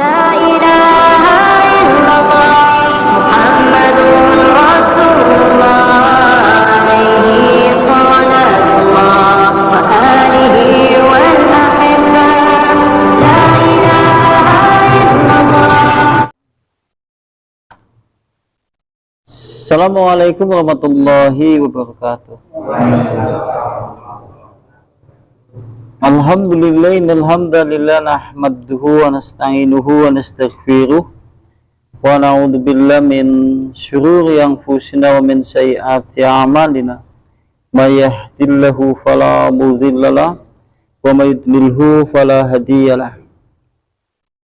لا إله إلا الله محمد رسول الله عليه صلاة الله وآله والأحبة لا إله إلا الله. Assalamualaikum warahmatullahi wabarakatuh. Alhamdulillah, innalhamdalillah nahmaduhu wa nasta'inuhu wa nastaghfiruh wa na'udzu billahi min syururi anfusina wa min sayyiati a'malina. May yahdihillahu fala mudhillalah wa may yudlilhu fala hadiyalah.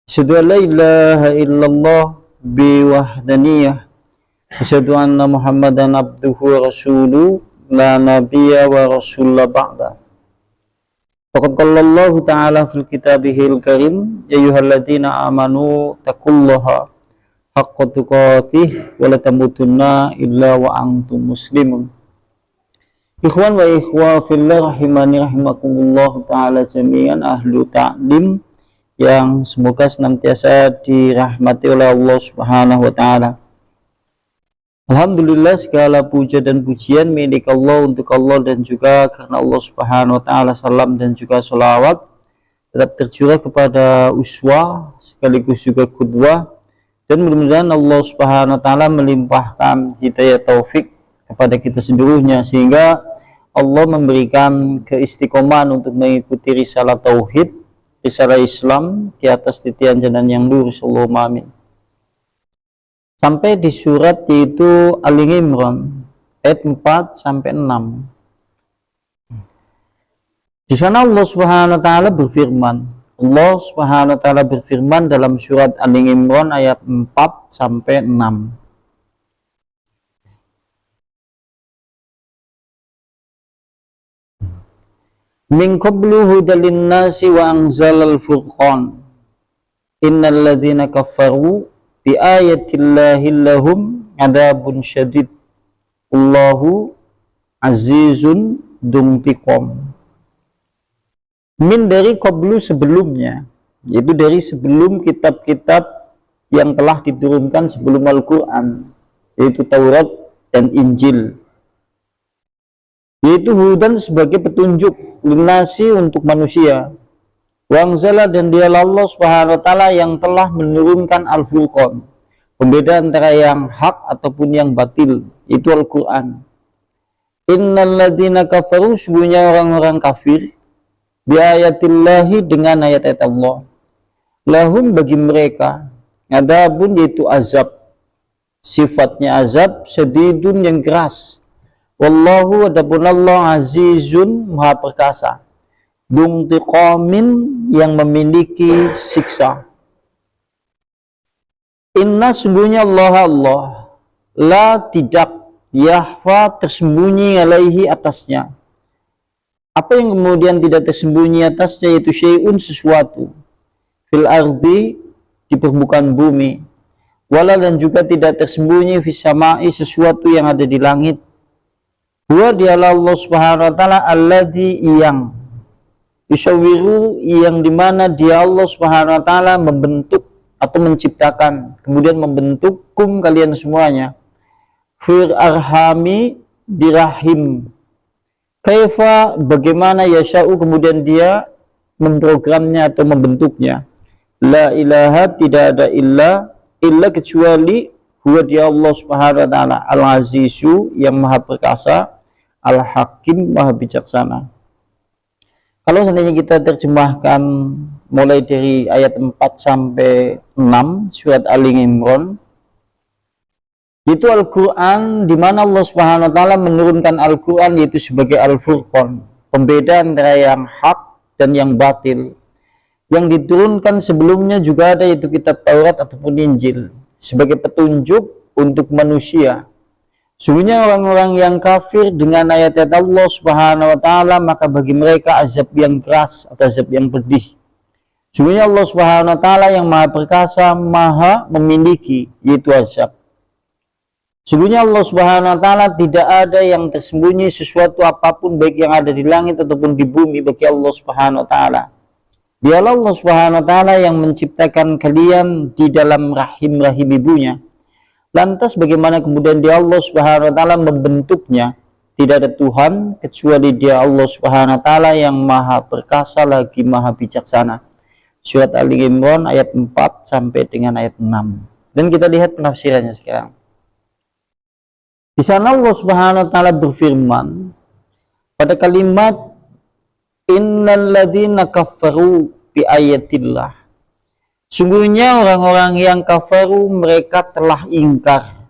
Asyhadu an la ilaha illallah bi wahdaniyah. Asyhadu anna Muhammadan abduhu wa rasuluhu la nabiyya wa rasulla ba'da. Faqad qala Allah ta'ala fil kitabihil karim ya ayyuhalladzina amanu taqullaha haqqa tuqatih wa la tamutunna illa wa antum muslimun. Ikhwan wa ikhwa fillah rahimani rahimakumullah ta'ala jami'an ahlu ta'lim yang semoga senantiasa dirahmati oleh Allah Subhanahu wa ta'ala. Alhamdulillah, segala puja dan pujian milik Allah, untuk Allah dan juga karena Allah Subhanahu wa ta'ala. Salam dan juga sholawat tetap tercurah kepada uswah sekaligus juga qudwah, dan mudah-mudahan Allah Subhanahu wa ta'ala melimpahkan hidayah taufik kepada kita seluruhnya sehingga Allah memberikan keistiqomahan untuk mengikuti risalah tauhid, risalah Islam di atas titian jalan yang lurus. Allahumma amin. Sampai di surat yaitu Al-Imran ayat 4 sampai 6. Di sana Allah Subhanahu wa taala berfirman. Allah Subhanahu wa taala berfirman dalam surat Al-Imran ayat 4 sampai 6. Min qablu hudal linnasi wa anzalal furqan. Innal ladzina kafaru bi ayatillahi lahum adzabun syadid Allahu azizun dzuntiqam. Min dari qablu sebelumnya, yaitu dari sebelum kitab-kitab yang telah diturunkan sebelum Al-Quran, yaitu Taurat dan Injil, yaitu hudan sebagai petunjuk linasi untuk manusia, wangzala dan dialah Allah Subhanahu wa ta'ala yang telah menurunkan Al-Furqan, pembeda antara yang hak ataupun yang batil, itu Al-Quran. Innal ladzina kafaru, sungguhnya orang-orang kafir, bi ayatillahi dengan ayat-ayat Allah, lahum bagi mereka adzabun yaitu azab, sifatnya azab, syadidun yang keras, wallahu adapun Allah azizun maha perkasa, dzuntiqamin yang memiliki siksa. Inna sungguhnya Allah la tidak yahfa tersembunyi alaihi atasnya. Apa yang kemudian tidak tersembunyi atasnya yaitu syai'un sesuatu fil ardi di permukaan bumi, wala dan juga tidak tersembunyi fis sama'i sesuatu yang ada di langit. Huwa dialah Allah Subhanahu wa ta'ala alladzi yang yusawwiru yang dimana dia Allah Subhanahu wa ta'ala membentuk atau menciptakan, kemudian membentuk kalian semuanya fir arhami di rahim, kaifa bagaimana yasha'u kemudian dia memprogramnya atau membentuknya. La ilaha tidak ada illa kecuali huwa dia Allah Subhanahu wa ta'ala al-azizu yang maha perkasa, al-hakim maha bijaksana. Kalau seandainya kita terjemahkan mulai dari ayat 4 sampai 6 surat Al-Imran, itu Al-Quran di mana Allah Subhanahu wa ta'ala menurunkan Al-Quran yaitu sebagai Al-Furqan, pembeda antara yang hak dan yang batil. Yang diturunkan sebelumnya juga ada yaitu kitab Taurat ataupun Injil sebagai petunjuk untuk manusia. Sungguhnya orang-orang yang kafir dengan ayat-ayat Allah Subhanahu wa ta'ala, maka bagi mereka azab yang keras atau azab yang pedih. Sungguhnya Allah Subhanahu wa ta'ala yang maha perkasa, maha memiliki yaitu azab. Sungguhnya Allah Subhanahu wa ta'ala tidak ada yang tersembunyi sesuatu apapun baik yang ada di langit ataupun di bumi bagi Allah Subhanahu wa ta'ala. Dialah Allah Subhanahu wa taala yang menciptakan kalian di dalam rahim-rahim ibunya. Lantas bagaimana kemudian dia Allah Subhanahu wa taala membentuknya? Tidak ada Tuhan kecuali Dia Allah Subhanahu wa taala yang maha perkasa lagi maha bijaksana. Surat Ali Imran ayat 4 sampai dengan ayat 6. Dan kita lihat penafsirannya sekarang. Di sana Allah Subhanahu wa taala berfirman pada kalimat innal ladzina kafaru bi ayatillah. Sungguhnya orang-orang yang kafaru mereka telah ingkar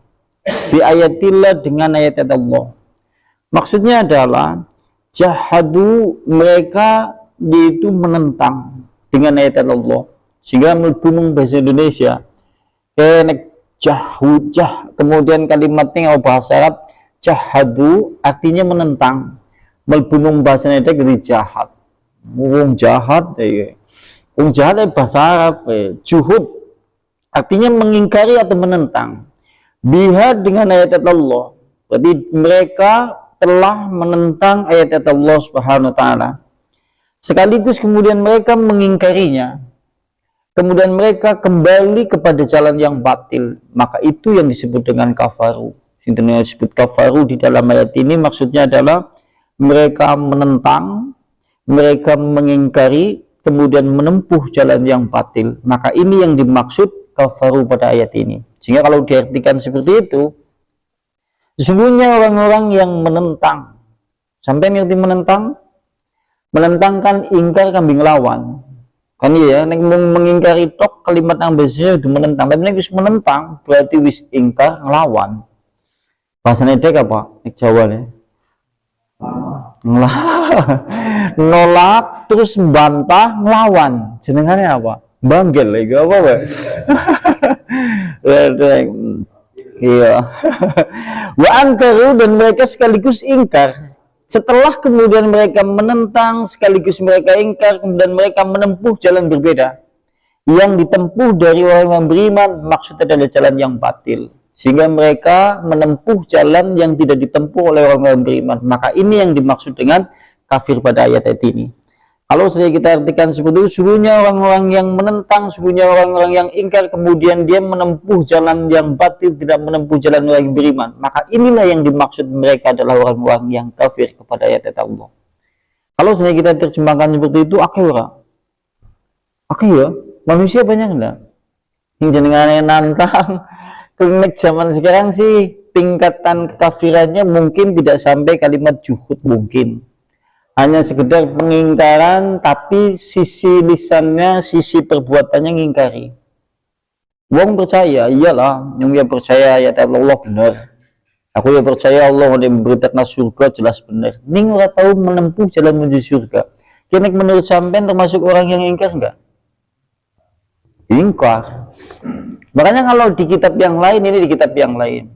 bi ayatillah dengan ayat Allah. Maksudnya adalah jahadu, mereka yaitu menentang dengan ayat Allah. Sehingga melbunung bahasa Indonesia kenek jahujah, kemudian kalimatnya bahasa Arab jahadu artinya menentang. Melbunung bahasa Indonesia jadi jahat. Wong jahat wong jahat bahasa Arab juhud artinya mengingkari atau menentang. Biha dengan ayat Allah. Berarti mereka telah menentang ayat Allah Subhanahu wa taala. Sekaligus kemudian mereka mengingkarinya. Kemudian mereka kembali kepada jalan yang batil. Maka itu yang disebut dengan kafaru. Yang disebut kafaru di dalam ayat ini maksudnya adalah mereka menentang, mereka mengingkari, kemudian menempuh jalan yang batil. Maka ini yang dimaksud kafaru pada ayat ini. Sehingga kalau diartikan seperti itu, sesungguhnya orang-orang yang menentang, sampai ngerti menentang? Menentang kan ingkar kambing lawan. Kan iya, mengingkari tok kalimat yang biasanya itu menentang. Tapi nek wis menentang berarti wis ingkar ngelawan. Bahasanya dek apa? Nek Jawa nih. Nolak terus bantah ngelawan, jenengannya apa? Banggel lagi apa Pak? Iya. Wa ankaru, dan mereka sekaligus ingkar. Setelah kemudian mereka menentang sekaligus mereka ingkar, kemudian mereka menempuh jalan berbeda. Yang ditempuh dari orang yang beriman maksudnya adalah jalan yang batil. Sehingga mereka menempuh jalan yang tidak ditempuh oleh orang yang beriman. Maka ini yang dimaksud dengan kafir pada ayat ini. Kalau saja kita artikan seperti itu, sungguhnya orang-orang yang menentang, sungguhnya orang-orang yang ingkar, kemudian dia menempuh jalan yang batil, tidak menempuh jalan orang yang beriman. Maka inilah yang dimaksud mereka adalah orang-orang yang kafir kepada ayat Allah. Kalau saja kita terjemahkan seperti itu, akhirnya, ya, manusia banyak enggak? Yang jenengannya nantang. Klinik zaman sekarang sih tingkatan kekafirannya mungkin tidak sampai kalimat juhud, mungkin hanya sekedar pengingkaran, tapi sisi lisannya, sisi perbuatannya ngingkari. Wong percaya, iyalah, yang dia percaya ayat Allah benar. Aku ya percaya Allah yang memberitakan surga jelas benar. Ning ora tahu menempuh jalan menuju surga. Kini menurut sampean termasuk orang yang ingkar enggak? Ingkar. Makanya kalau di kitab yang lain, ini di kitab yang lain.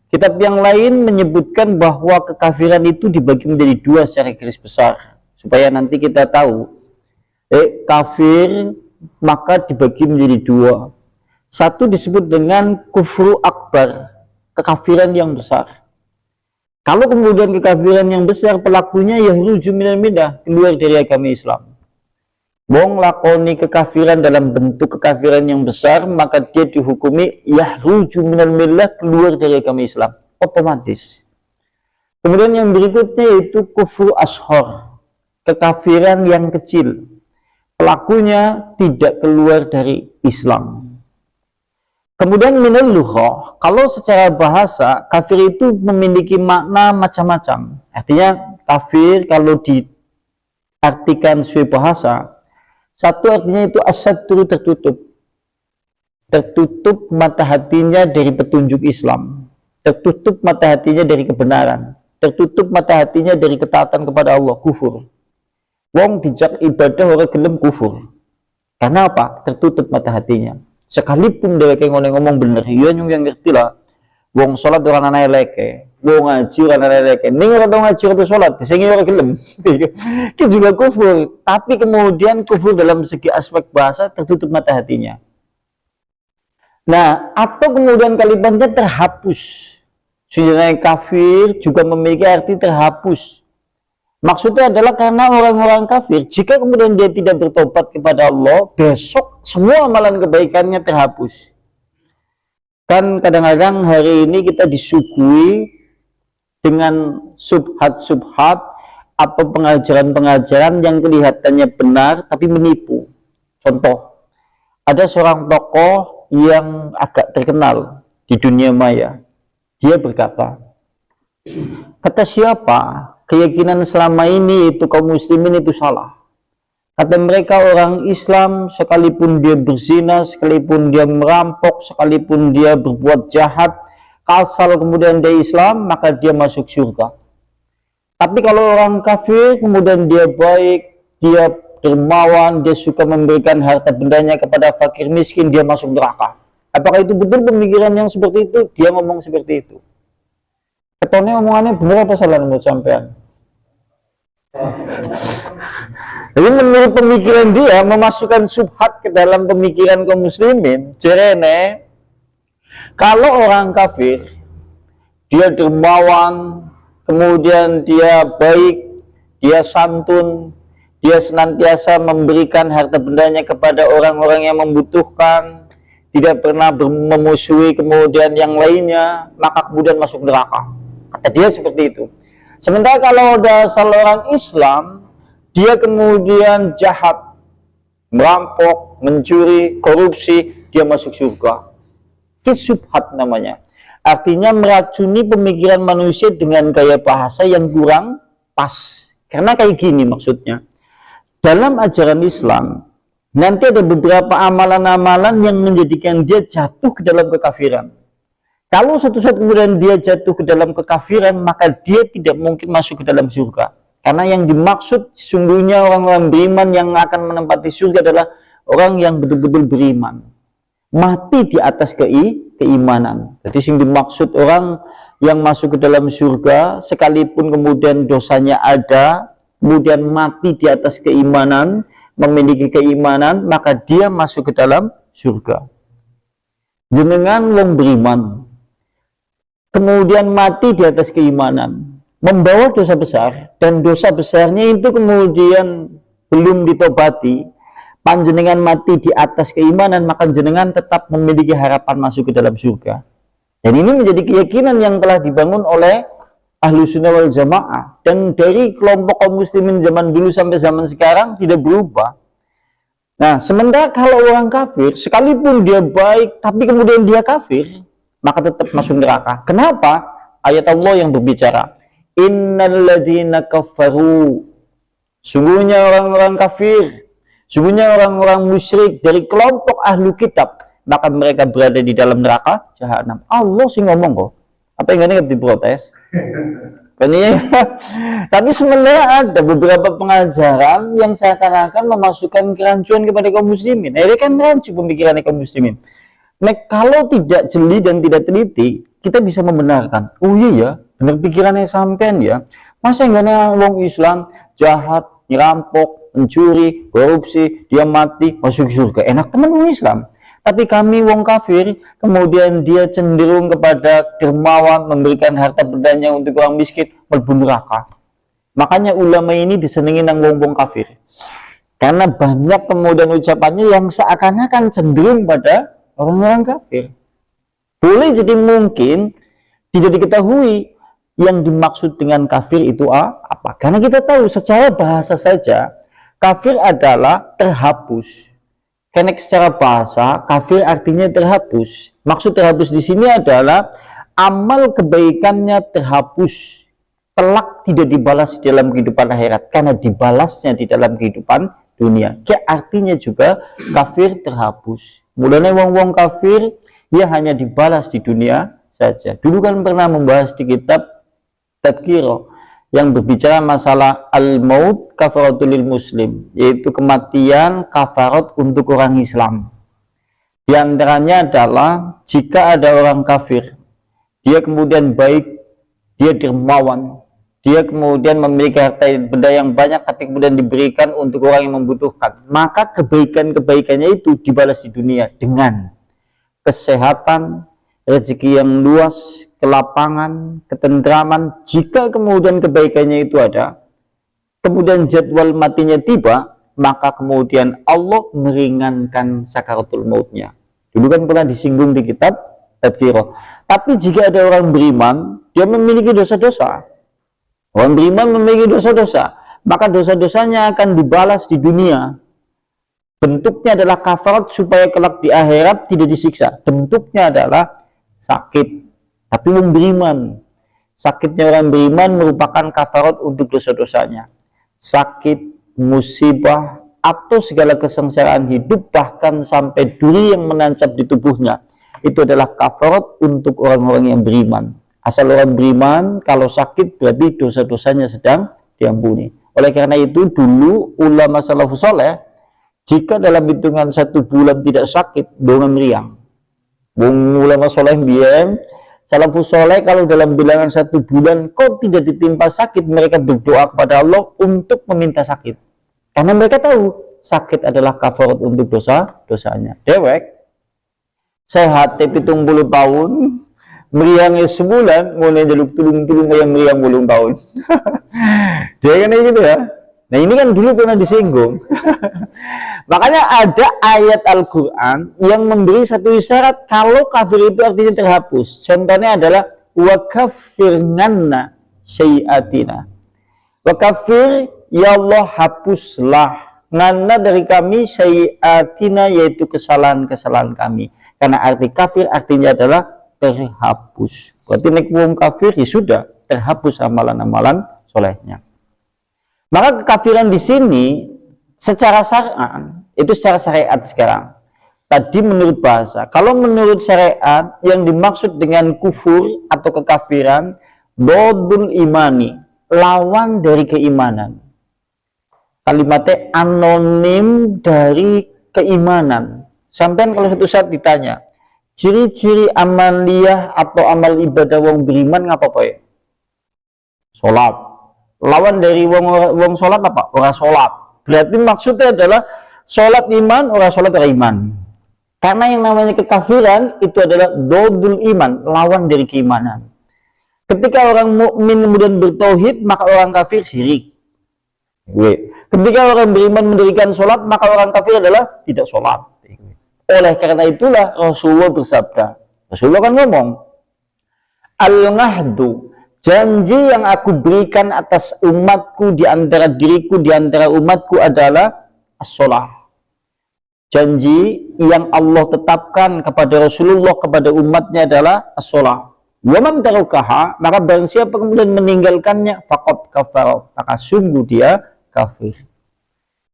Kitab yang lain menyebutkan bahwa kekafiran itu dibagi menjadi dua secara garis besar. Supaya nanti kita tahu, kafir maka dibagi menjadi dua. Satu disebut dengan kufru akbar, kekafiran yang besar. Kalau kemudian kekafiran yang besar pelakunya yahruju minal millah, keluar dari agama Islam. Wong lakoni kekafiran dalam bentuk kekafiran yang besar, maka dia dihukumi yahruju minal millah, keluar dari agama Islam otomatis. Kemudian yang berikutnya yaitu kufur ashor, kekafiran yang kecil, pelakunya tidak keluar dari Islam. Kemudian minal lughah, kalau secara bahasa kafir itu memiliki makna macam-macam. Artinya kafir kalau diartikan sesuai bahasa, satu artinya itu asyaddu, tertutup mata hatinya dari petunjuk Islam, tertutup mata hatinya dari kebenaran, tertutup mata hatinya dari ketaatan kepada Allah, kufur. Wong dijak ibadah orang gelem kufur. Karena apa? Tertutup mata hatinya. Sekalipun dia kayak ngomong bener, iya yang ngerti lah. Wong sholat orang anak leke, wong ngaji orang anak leke. Ning ora tau ngaji atau sholat, disengi orang gelem. Itu juga kufur. Tapi kemudian kufur dalam segi aspek bahasa tertutup mata hatinya. Nah, atau kemudian kalimatnya terhapus. Sebenarnya kafir juga memiliki arti terhapus. Maksudnya adalah karena orang-orang kafir, jika kemudian dia tidak bertobat kepada Allah, besok semua amalan kebaikannya terhapus. Kan kadang-kadang hari ini kita disuguhi dengan subhat-subhat atau pengajaran-pengajaran yang kelihatannya benar tapi menipu. Contoh, ada seorang tokoh yang agak terkenal di dunia maya. Dia berkata, kata siapa keyakinan selama ini itu kaum muslimin itu salah. Kata mereka orang Islam sekalipun dia berzina, sekalipun dia merampok, sekalipun dia berbuat jahat, asal kemudian dia Islam maka dia masuk surga. Tapi kalau orang kafir kemudian dia baik, dia dermawan, dia suka memberikan harta bendanya kepada fakir miskin, dia masuk neraka. Apakah itu betul pemikiran yang seperti itu? Dia ngomong seperti itu. Ketone omongannya benar apa salah menurut sampean? Jadi menurut pemikiran dia memasukkan subhat ke dalam pemikiran kaum muslimin. Jerene, kalau orang kafir dia dermawan, kemudian dia baik, dia santun, dia senantiasa memberikan harta bendanya kepada orang-orang yang membutuhkan, tidak pernah memusuhi kemudian yang lainnya, maka kemudian masuk neraka. Kata dia seperti itu. Sementara kalau ada seorang Islam, dia kemudian jahat, merampok, mencuri, korupsi, dia masuk surga. Itu subhat namanya. Artinya meracuni pemikiran manusia dengan gaya bahasa yang kurang pas. Karena kayak gini maksudnya. Dalam ajaran Islam, nanti ada beberapa amalan-amalan yang menjadikan dia jatuh ke dalam kekafiran. Kalau suatu saat kemudian dia jatuh ke dalam kekafiran, maka dia tidak mungkin masuk ke dalam surga. Karena yang dimaksud sesungguhnya orang-orang beriman yang akan menempati surga adalah orang yang betul-betul beriman. Mati di atas keimanan. Jadi yang dimaksud orang yang masuk ke dalam surga, sekalipun kemudian dosanya ada, kemudian mati di atas keimanan, memiliki keimanan, maka dia masuk ke dalam surga. Jenengan wong beriman, kemudian mati di atas keimanan, membawa dosa besar, dan dosa besarnya itu kemudian belum ditobati, panjenengan mati di atas keimanan, maka jenengan tetap memiliki harapan masuk ke dalam surga. Dan ini menjadi keyakinan yang telah dibangun oleh ahlu sunnah wal jamaah, dan dari kelompok kaum muslimin zaman dulu sampai zaman sekarang tidak berubah. Nah, sementara kalau orang kafir, sekalipun dia baik, tapi kemudian dia kafir, maka tetap masuk neraka. Kenapa? Ayat Allah yang berbicara, innalladzina kafaru, sungguhnya orang-orang kafir, sungguhnya orang-orang musyrik dari kelompok ahlu kitab, maka mereka berada di dalam neraka jahanam. Allah sih ngomong kok. Apa yang ini diprotes? Tapi sebenarnya ada beberapa pengajaran yang seakan-akan memasukkan kerancuan kepada kaum muslimin. Ini kan rancu pemikiran kaum muslimin. Nah, kalau tidak jeli dan tidak teliti, kita bisa membenarkan. Oh iya ya, benar pikirannya sampean ya. Masa enggak ada wong Islam jahat, nyerampok, mencuri, korupsi, dia mati masuk surga. Enak teman wong Islam. Tapi kami wong kafir, kemudian dia cenderung kepada dermawan, memberikan harta bendanya untuk orang miskin, mlebu neraka. Makanya ulama ini disenengi nang wong-wong kafir. Karena banyak kemudian ucapannya yang seakan-akan cenderung pada orang-orang kafir. Boleh jadi mungkin tidak diketahui yang dimaksud dengan kafir itu apa. Karena kita tahu secara bahasa saja, kafir adalah terhapus. Karena secara bahasa, kafir artinya terhapus. Maksud terhapus di sini adalah amal kebaikannya terhapus. Kelak tidak dibalas di dalam kehidupan akhirat. Karena dibalasnya di dalam kehidupan dunia. Kayak artinya juga kafir terhapus. Mulanya wong-wong kafir, dia hanya dibalas di dunia saja. Dulu kan pernah membahas di kitab Tadkiro yang berbicara masalah al-maut kafaratul lil muslim, yaitu kematian kafarat untuk orang Islam. Di antaranya adalah jika ada orang kafir, dia kemudian baik, dia dermawan, dia kemudian memiliki harta benda yang banyak tapi kemudian diberikan untuk orang yang membutuhkan, maka kebaikan-kebaikannya itu dibalas di dunia dengan kesehatan, rezeki yang luas, kelapangan, ketentraman. Jika kemudian kebaikannya itu ada, kemudian jadwal matinya tiba, maka kemudian Allah meringankan sakaratul mautnya. Dulu kan pernah disinggung di kitab Tadhkirah. Tapi jika ada orang beriman, dia memiliki dosa-dosa. Orang beriman memiliki dosa-dosa, maka dosa-dosanya akan dibalas di dunia. Bentuknya adalah kafarat supaya kelak di akhirat tidak disiksa. Bentuknya adalah sakit. Tapi orang beriman, sakitnya orang beriman merupakan kafarat untuk dosa-dosanya. Sakit, musibah, atau segala kesengsaraan hidup, bahkan sampai duri yang menancap di tubuhnya, itu adalah kafarat untuk orang-orang yang beriman. Asal orang beriman, kalau sakit berarti dosa-dosanya sedang diampuni. Oleh karena itu dulu ulama salafus saleh, jika dalam hitungan 1 bulan tidak sakit, dongan meriang. Ulama saleh biyen, salafus saleh kalau dalam bilangan 1 bulan kok tidak ditimpa sakit, mereka berdoa kepada Allah untuk meminta sakit. Karena mereka tahu sakit adalah kafarat untuk dosa-dosanya. Dewek sehat 70 tahun, meriangnya sebulan, mulai jaluk tulung-tulung yang meriang 10 tahun. Dia kan gitu ya. Nah ini kan dulu pernah disinggung. Makanya ada ayat Al-Quran yang memberi satu isyarat kalau kafir itu artinya terhapus. Contohnya adalah wa kaffirnanna syai'atina. Wa kaffir, ya Allah hapuslah nganna dari kami syai'atina, yaitu kesalahan-kesalahan kami. Karena arti kafir artinya adalah terhapus. Berarti nek wong kafir ya sudah terhapus amalan-amalan solehnya. Maka kekafiran di sini secara syar'an itu secara syariat sekarang. Tadi menurut bahasa. Kalau menurut syariat yang dimaksud dengan kufur atau kekafiran dodul imani, lawan dari keimanan. Kalimatnya anonim dari keimanan. Sampai kalau suatu saat ditanya, ciri-ciri amaliyah atau amal ibadah wong beriman ngapa ya? Sholat. Lawan dari wong sholat apa? Orang sholat. Berarti maksudnya adalah sholat iman, orang sholat orang iman. Karena yang namanya kekafiran itu adalah dodul iman, lawan dari keimanan. Ketika orang mukmin kemudian bertauhid, maka orang kafir syirik. Ketika orang beriman mendirikan sholat, maka orang kafir adalah tidak sholat. Oleh karena itulah Rasulullah bersabda, Rasulullah kan ngomong, al-ngahdu, janji yang aku berikan atas umatku di antara diriku, di antara umatku adalah as-sholah. Janji yang Allah tetapkan kepada Rasulullah, kepada umatnya adalah as-sholah. Wa man tarukaha, maka barang siapa kemudian meninggalkannya, faqad kafara, maka sungguh dia kafir.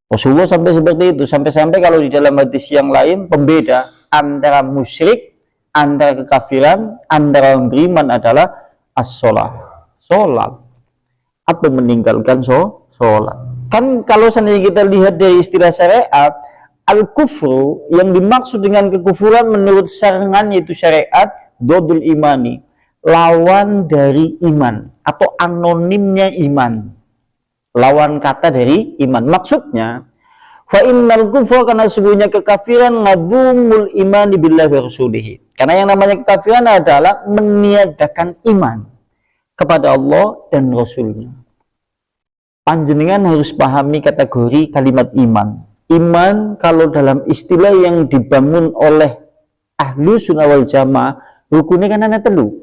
Rasulullah sampai seperti itu, sampai-sampai kalau di dalam hadis yang lain pembeda antara musyrik, antara kekafiran, antara orang beriman adalah as-sholah, sholat, atau meninggalkan sholat. Kan kalau seandainya kita lihat dari istilah syariat, al-kufru yang dimaksud dengan kekufuran menurut syar'an yaitu syariat dodul imani, lawan dari iman atau anonimnya iman. Lawan kata dari iman. Maksudnya, fa innal kufra, karena sesungguhnya kekafiran ngadumul iman billahi wa rasulihi. Karena yang namanya kekafiran adalah meniadakan iman kepada Allah dan Rasulnya. Panjenengan harus pahami kategori kalimat iman. Iman kalau dalam istilah yang dibangun oleh ahlu sunnah wal jamaah, rukunnya kan ada telu.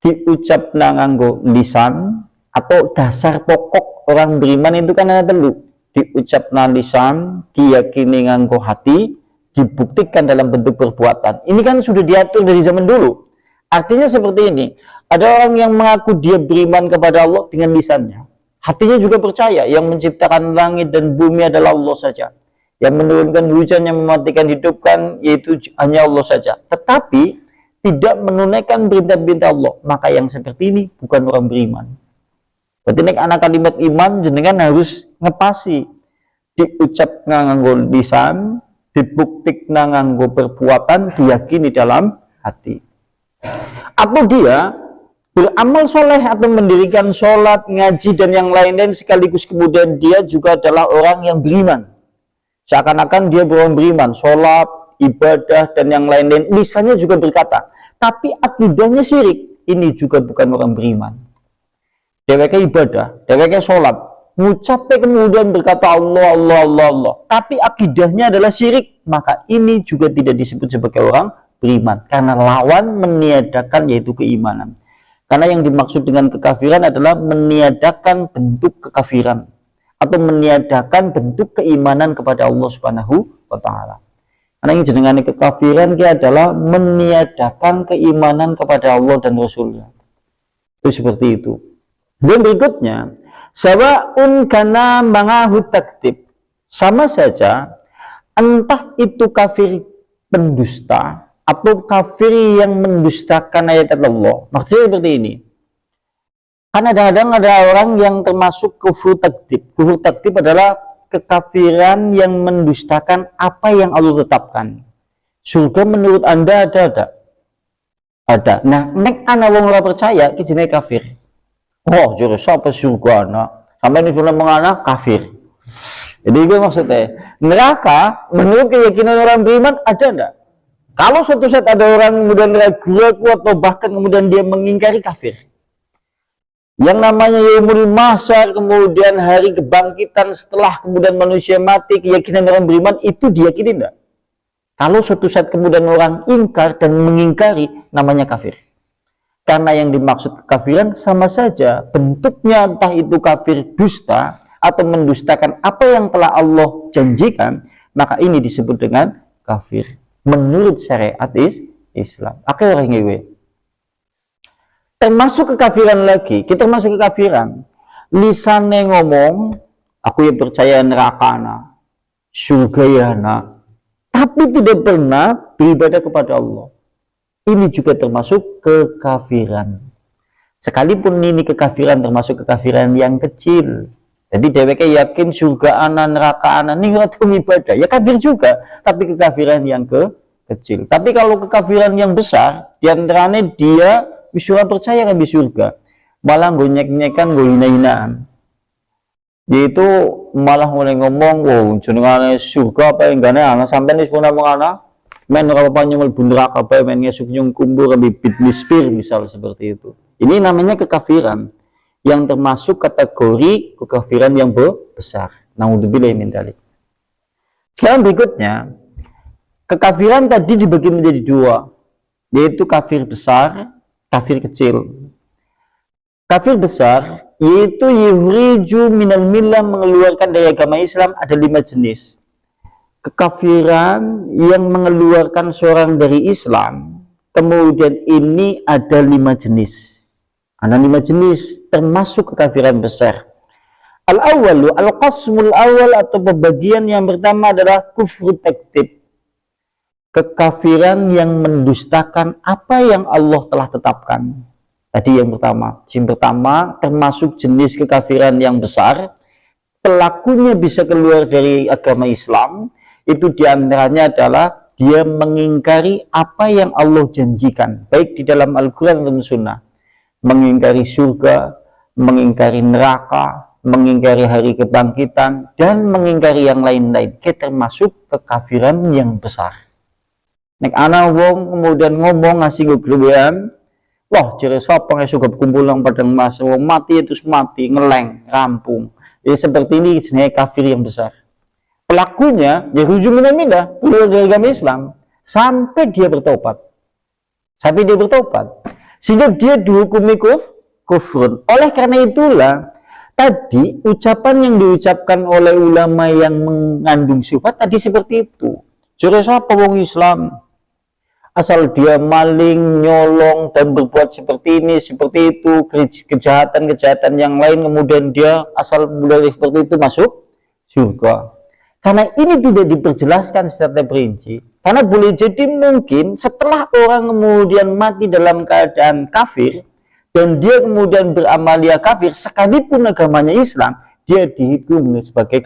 Diucap nganggo lisan, atau dasar pokok orang beriman itu kan ada telu. Diucap lisan, diyakini nganggo hati, dibuktikan dalam bentuk perbuatan. Ini kan sudah diatur dari zaman dulu. Artinya seperti ini, ada orang yang mengaku dia beriman kepada Allah dengan lisannya, hatinya juga percaya yang menciptakan langit dan bumi adalah Allah saja, yang menurunkan hujan, yang mematikan, hidupkan, yaitu hanya Allah saja, tetapi tidak menunaikan perintah-perintah Allah, maka yang seperti ini bukan orang beriman. Berarti nek anak kalimat iman jenengan harus ngepasi, diucap nganggo lisan, dibuktik nganggo perbuatan, diyakini dalam hati. Atau dia beramal soleh atau mendirikan sholat, ngaji dan yang lain-lain sekaligus kemudian dia juga adalah orang yang beriman. Seakan-akan dia orang beriman, sholat, ibadah dan yang lain-lain, lisannya juga berkata, tapi akidahnya syirik. Ini juga bukan orang beriman. Deweknya ibadah, deweknya sholat, mengucapkan kemudian berkata Allah, Allah, Allah, Allah, tapi akidahnya adalah syirik, maka ini juga tidak disebut sebagai orang beriman, karena lawan meniadakan yaitu keimanan. Karena yang dimaksud dengan kekafiran adalah meniadakan bentuk kekafiran atau meniadakan bentuk keimanan kepada Allah Subhanahu wa taala. Karena yang jenengane kekafiran adalah meniadakan keimanan kepada Allah dan Rasulnya. Itu seperti itu. Dan berikutnya, sawa'un kana mangahu takdzib. Sama saja, entah itu kafir pendusta atau kafir yang mendustakan ayat Allah. Maksudnya seperti ini. Karena kadang-kadang ada orang yang termasuk kufur takdzib. Kufur takdzib adalah kekafiran yang mendustakan apa yang Allah tetapkan. Surga menurut Anda ada? Ada. Nah, nek ana wong ora percaya ki jenenge kafir. Oh, jare sapa surga ana? Sampai ini sudah mengana kafir. Jadi itu maksudnya. Neraka menurut keyakinan orang beriman ada enggak? Kalau suatu saat ada orang kemudian ragu atau bahkan kemudian dia mengingkari, kafir. Yang namanya yaumul mahsyar, kemudian hari kebangkitan setelah kemudian manusia mati, keyakinan orang beriman itu diyakini enggak? Kalau suatu saat kemudian orang ingkar dan mengingkari, namanya kafir. Karena yang dimaksud kekafiran sama saja bentuknya, entah itu kafir dusta atau mendustakan apa yang telah Allah janjikan, maka ini disebut dengan kafir menurut syariat Islam. Oke, orang ini termasuk kekafiran lagi. Kita masuk kekafiran lisannya ngomong aku yang percaya neraka ana, surga ya ana, tapi tidak pernah beribadah kepada Allah. Ini juga termasuk kekafiran. Sekalipun ini kekafiran termasuk kekafiran yang kecil. Jadi DWK yakin surga ana, neraka ana, ini waktu ibadah. Ya kafir juga, tapi kekafiran yang kecil. Tapi kalau kekafiran yang besar, diantaranya dia bisa percaya kan di surga. Malah ngonyek-nyekan, hina-hinaan. Yaitu malah mulai ngomong, wow, jenengane surga apa yang gane ana sampai nih pun ngomong men ora apa nyemel bunderak apa men ngesuk nyung kumbur bibit mispir misal seperti itu. Ini namanya kekafiran yang termasuk kategori kekafiran yang besar. Naudzubillah min dzalik. Sekarang berikutnya, kekafiran tadi dibagi menjadi dua, yaitu kafir besar, kafir kecil. Kafir besar yaitu yuhriju minal millah, mengeluarkan dari agama Islam, ada 5 jenis. Kekafiran yang mengeluarkan seorang dari Islam, kemudian ini ada 5 jenis. Ada 5 jenis termasuk kekafiran besar. Al-awwalu al-qasmul awal, atau pembagian yang pertama adalah kufur takdzib. Kekafiran yang mendustakan apa yang Allah telah tetapkan. Tadi yang pertama. Yang pertama termasuk jenis kekafiran yang besar. Pelakunya bisa keluar dari agama Islam. Itu diantaranya adalah dia mengingkari apa yang Allah janjikan, baik di dalam Al-Quran dan Sunnah. Mengingkari surga, mengingkari neraka, mengingkari hari kebangkitan, dan mengingkari yang lain-lain. Kita termasuk kekafiran yang besar. Nek ana wong kemudian ngomong ngasih geglewean, wah jere sapa ngesuk kumpul nang padang mas, wong mati terus mati, ngeleng, rampung. Ya seperti ini jenis kafir yang besar. Pelakunya ya rujuk mindah keluar dari agama Islam sampai dia bertobat. Sehingga dia dihukumi kufur. Oleh karena itulah tadi ucapan yang diucapkan oleh ulama yang mengandung syubhat tadi seperti itu. Jare sapa wong Islam asal dia maling, nyolong dan berbuat seperti ini, seperti itu, kejahatan-kejahatan yang lain, kemudian dia asal mulai seperti itu masuk surga. Karena ini tidak diperjelaskan secara perinci. Karena boleh jadi mungkin setelah orang kemudian mati dalam keadaan kafir dan dia kemudian beramalia kafir, sekalipun agamanya Islam, dia dihitung sebagai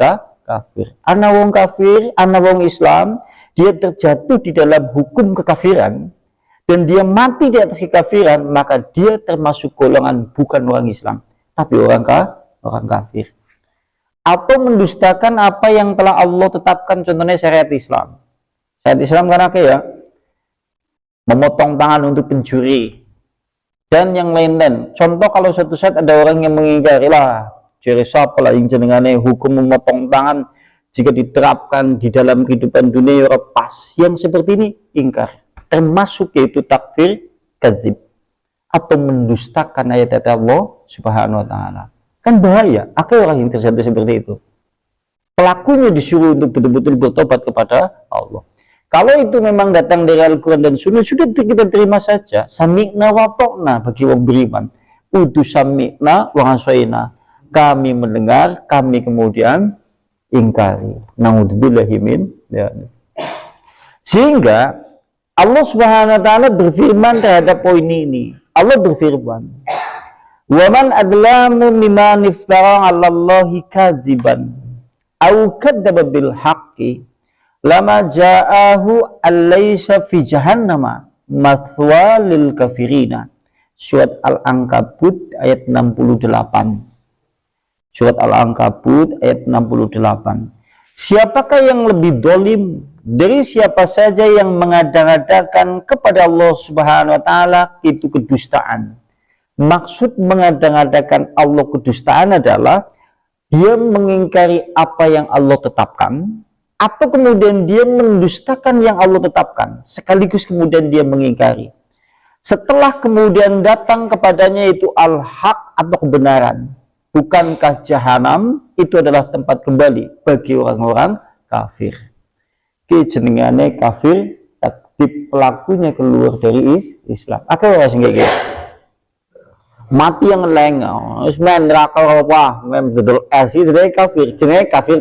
kafir. Ana wong kafir, ana wong Islam, dia terjatuh di dalam hukum kekafiran dan dia mati di atas kekafiran, maka dia termasuk golongan bukan orang Islam, tapi orang kafir. Atau mendustakan apa yang telah Allah tetapkan, contohnya syariat Islam. Syariat Islam kan ya, memotong tangan untuk pencuri dan yang lain-lain. Contoh kalau suatu saat ada orang yang mengingkari lah Jadi siapa lah yang jenengane hukum memotong tangan jika diterapkan di dalam kehidupan dunia ya pas. Yang seperti ini ingkar. Termasuk yaitu takfir kadzib atau mendustakan ayat-ayat Allah Subhanahu wa taala. Kan bahaya. Ada orang yang terjatuh seperti itu. Pelakunya disuruh untuk betul-betul bertobat kepada Allah. Kalau itu memang datang dari Al-Quran dan Sunnah, sudah kita terima saja. Sami'na wa ta'na bagi orang beriman. Udu sami'na wa asaina. Kami mendengar, kami kemudian ingkari. Na'udzubillahi min ya. Sehingga Allah Subhanahu wa taala berfirman terhadap poin ini. Allah berfirman, "Wa man adlamu mimman iftara 'ala Allahi kadziban aw kadzdzaba bil haqqi lama ja'ahu alaysa fi jahannama mathwa lil kafirina." Surat Al-Ankabut ayat 68. Surat Al-Ankabut ayat 68. Siapakah yang lebih dolim dari siapa saja yang mengada-ngadakan kepada Allah Subhanahu wa taala itu kedustaan. Maksud mengada-ngadakan Allah kedustaan adalah dia mengingkari apa yang Allah tetapkan, atau kemudian dia mendustakan yang Allah tetapkan, sekaligus kemudian dia mengingkari. Setelah kemudian datang kepadanya itu al-haq atau kebenaran, bukankah jahanam itu adalah tempat kembali bagi orang-orang kafir. Jenengane kafir, takdib pelakunya keluar dari Islam. Aku ora sing gitu. Mati yang leng, men neraka apa, men betul itu dari kafir. Jenenge kafir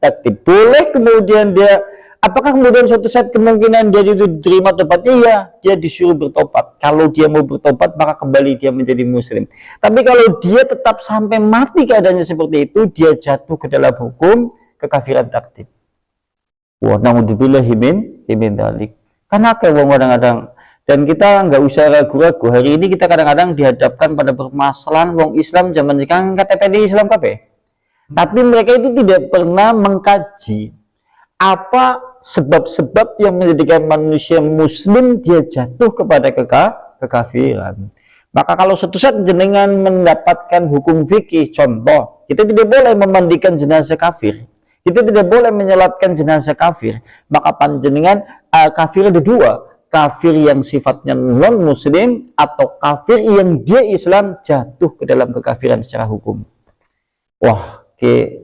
takdib. Boleh kemudian dia, apakah kemudian suatu saat kemungkinan dia itu diterima tobatnya? Iya, dia disuruh bertobat. Kalau dia mau bertobat, maka kembali dia menjadi muslim. Tapi kalau dia tetap sampai mati keadaannya seperti itu, dia jatuh ke dalam hukum kekafiran takdib. Wah, naudzubillahi min dzalik. Karena kadang-kadang, dan kita nggak usah ragu-ragu, hari ini kita kadang-kadang dihadapkan pada permasalahan wong Islam zaman sekarang KTP di Islam kabeh. Tapi mereka itu tidak pernah mengkaji apa sebab-sebab yang menjadikan manusia muslim dia jatuh kepada kekafiran. Maka kalau suatu saat jenengan mendapatkan hukum fikih, contoh, kita tidak boleh memandikan jenazah kafir, kita tidak boleh menyolatkan jenazah kafir, maka panjenengan kafir ada dua, kafir yang sifatnya non muslim atau kafir yang dia Islam jatuh ke dalam kekafiran secara hukum. Wah,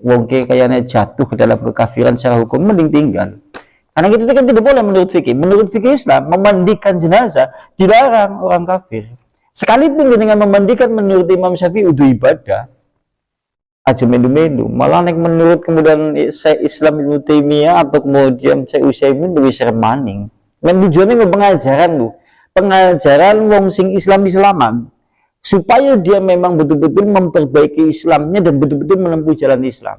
wong kayaknya jatuh ke dalam kekafiran secara hukum, mending tinggal. Karena kita kan tidak boleh menurut fikih Islam memandikan jenazah dilarang orang kafir. Sekalipun dengan memandikan menurut Imam Syafi'i udah ibadah aja melu-melu, malah nek menurut kemudian saya Islam Ibnu Taimiyah atau kemudian saya Utsaimin lebih sering maning. Men tujuannya pengajaran lu, pengajaran wong sing Islaman supaya dia memang betul-betul memperbaiki Islamnya dan betul-betul menempuh jalan Islam,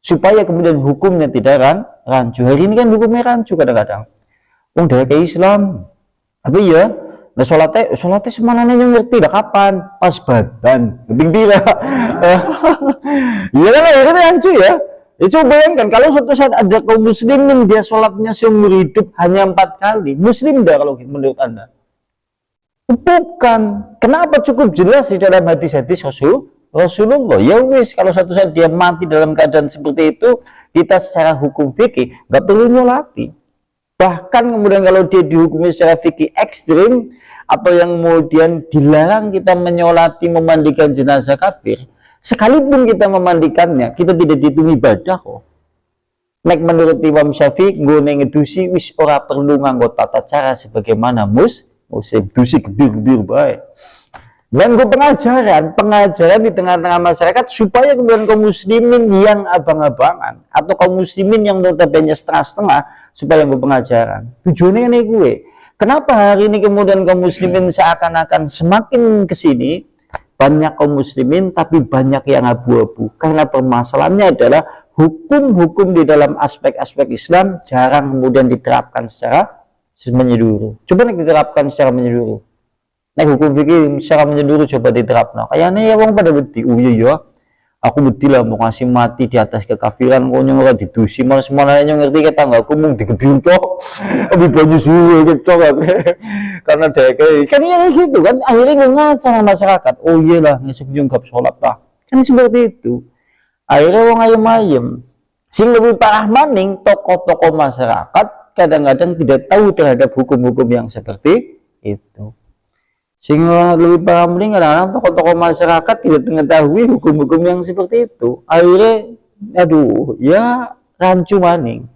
supaya kemudian hukumnya tidak rancu. Hari ini kan hukumnya rancu kadang-kadang. Wong dari ke Islam, tapi ya, nah sholatnya semananya ngerti dah kapan, pas badan, lebih bila. Iya kan, akhirnya rancu ya. Ya coba bayangkan kalau suatu saat ada kaum muslimin dia sholatnya seumur hidup hanya 4 kali, muslim dah kalau menurut Anda? Bukan. Kenapa? Cukup jelas di dalam hadis-hadis Rasulullah. Ya wis, kalau suatu saat dia mati dalam keadaan seperti itu, kita secara hukum fikih nggak perlu nyolati. Bahkan kemudian kalau dia dihukumi secara fikih ekstrim atau yang kemudian dilarang kita menyolati memandikan jenazah kafir, sekalipun kita memandikannya, kita tidak dihitung ibadah kok. Nek menurut Imam Syafi'i, nggone ngedusi wis ora perlu nganggo tata cara sebagaimana muslim dusi gebir-gebir baik. Dan gue pengajaran di tengah-tengah masyarakat supaya kemudian kaum muslimin yang abang-abangan atau kaum muslimin yang notabene setengah-setengah supaya gue pengajaran. Tujuannya nih gue. Kenapa hari ini kemudian kaum muslimin seakan-akan semakin kesini banyak kaum muslimin tapi banyak yang abu-abu? Karena permasalahannya adalah hukum-hukum di dalam aspek-aspek Islam jarang kemudian diterapkan secara menyeluruh. Coba nih diterapkan secara menyeluruh. Nah hukum fikih secara menyeluruh coba diterapkan. Kayaknya ya wong pada beti. Oh iya ya, aku beti lah mau ngasih mati di atas kekafiran. Kau nyuruh didusi malah semuanya ngerti kita nggak. Aku mau digebing tok. Lebih banyak suhu gitu kan. Karena dek kan ya gitu kan. Akhirnya ngaca sama masyarakat. Oh iya lah ngesuk junggap sholat lah. Kan seperti itu. Akhirnya wong ayem-ayem. Sing lebih parah maning, tokoh-tokoh masyarakat kadang-kadang tidak tahu terhadap hukum-hukum yang seperti itu. Sehingga lebih parah maning, kadang-kadang tokoh-tokoh masyarakat tidak mengetahui hukum-hukum yang seperti itu. Akhirnya, aduh, ya rancu maning.